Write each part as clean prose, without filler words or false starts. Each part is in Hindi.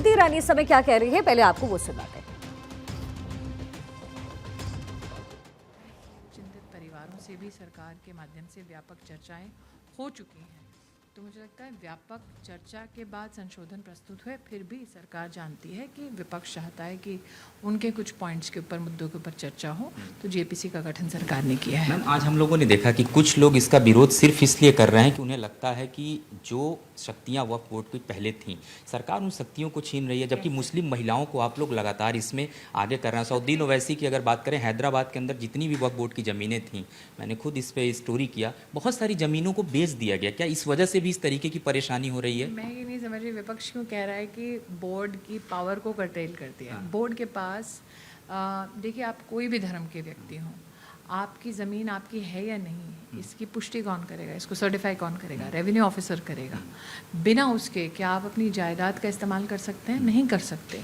स्मृति ईरानी इस समय क्या कह रही है, पहले आपको वो सुनाते हैं। चिंतित परिवारों से भी सरकार के माध्यम से व्यापक चर्चाएं हो चुकी हैं। तो मुझे लगता है व्यापक चर्चा के बाद संशोधन प्रस्तुत हुए, फिर भी सरकार जानती है कि विपक्ष चाहता है कि उनके कुछ पॉइंट्स के ऊपर, मुद्दों के ऊपर चर्चा हो, तो जेपीसी का गठन सरकार ने किया है। मैम, आज हम लोगों ने देखा कि कुछ लोग इसका विरोध सिर्फ इसलिए कर रहे हैं कि उन्हें लगता है कि जो शक्तियां वक्फ बोर्ड की पहले थीं, सरकार उन शक्तियों को छीन रही है, जबकि मुस्लिम महिलाओं को आप लोग लगातार इसमें आगे कर रहे हैं। सऊद्दीन ओवैसी की अगर बात करें, हैदराबाद के अंदर जितनी भी वक्फ बोर्ड की ज़मीनें थीं, मैंने खुद इस पर स्टोरी किया, बहुत सारी ज़मीनों को बेच दिया गया। क्या इस वजह से भी इस तरीके की परेशानी हो रही है? मैं ये नहीं समझ रही विपक्ष क्यों कह रहा है कि बोर्ड की पावर को कर्टेल कर दिया। बोर्ड के पास देखिए, आप कोई भी धर्म के व्यक्ति हों, आपकी ज़मीन आपकी है या नहीं, इसकी पुष्टि कौन करेगा, इसको सर्टिफाई कौन करेगा? रेवेन्यू ऑफिसर करेगा। बिना उसके क्या आप अपनी जायदाद का इस्तेमाल कर सकते हैं? नहीं कर सकते।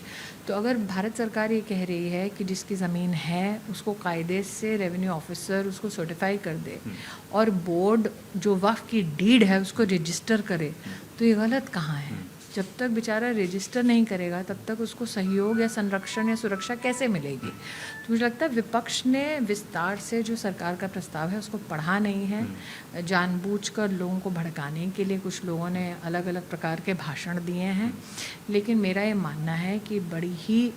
तो अगर भारत सरकार ये कह रही है कि जिसकी ज़मीन है उसको कायदे से रेवेन्यू ऑफिसर उसको सर्टिफाई कर दे और बोर्ड जो वक्फ की डीड है उसको रजिस्टर करे, तो ये गलत कहाँ है? जब तक बेचारा रजिस्टर नहीं करेगा तब तक उसको सहयोग या संरक्षण या सुरक्षा कैसे मिलेगी? तो मुझे लगता है विपक्ष ने विस्तार से जो सरकार का प्रस्ताव है उसको पढ़ा नहीं है। जानबूझकर लोगों को भड़काने के लिए कुछ लोगों ने अलग अलग प्रकार के भाषण दिए हैं। लेकिन मेरा ये मानना है कि बड़ी ही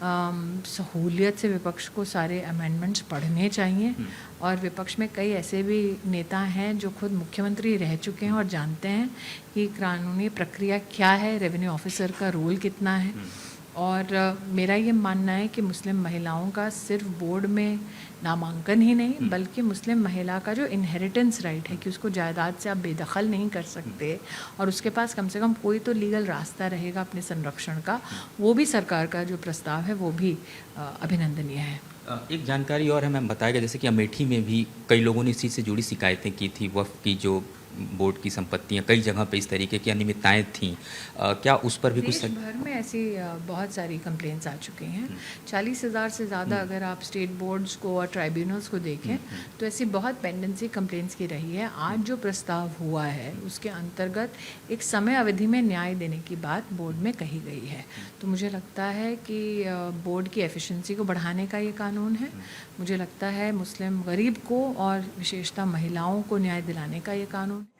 सहूलियत से विपक्ष को सारे अमेंडमेंट्स पढ़ने चाहिए। और विपक्ष में कई ऐसे भी नेता हैं जो खुद मुख्यमंत्री रह चुके हैं और जानते हैं कि कानूनी प्रक्रिया क्या है, रेवेन्यू ऑफिसर का रोल कितना है। और मेरा ये मानना है कि मुस्लिम महिलाओं का सिर्फ बोर्ड में नामांकन ही नहीं, बल्कि मुस्लिम महिला का जो इनहेरिटेंस राइट है कि उसको जायदाद से आप बेदखल नहीं कर सकते और उसके पास कम से कम कोई तो लीगल रास्ता रहेगा अपने संरक्षण का, वो भी सरकार का जो प्रस्ताव है वो भी अभिनंदनीय है। एक जानकारी और है मैम, बताया गया जैसे कि अमेठी में भी कई लोगों ने इस चीज़ से जुड़ी शिकायतें की थी। वक्फ की जो बोर्ड की संपत्तियां, कई जगह पे इस तरीके की अनियमितताएं थीं, क्या उस पर भी कुछ? देश भर में ऐसी बहुत सारी कंप्लेंट्स आ चुकी हैं। 40,000 से ज़्यादा अगर आप स्टेट बोर्ड्स को और ट्राइब्यूनल्स को देखें तो ऐसी बहुत पेंडेंसी कंप्लेंट्स की रही है। आज जो प्रस्ताव हुआ है उसके अंतर्गत एक समय अवधि में न्याय देने की बात बोर्ड में कही गई है। तो मुझे लगता है कि बोर्ड की एफिशिएंसी को बढ़ाने का ये कानून है। मुझे लगता है मुस्लिम गरीब को और विशेषतः महिलाओं को न्याय दिलाने का ये कानून है।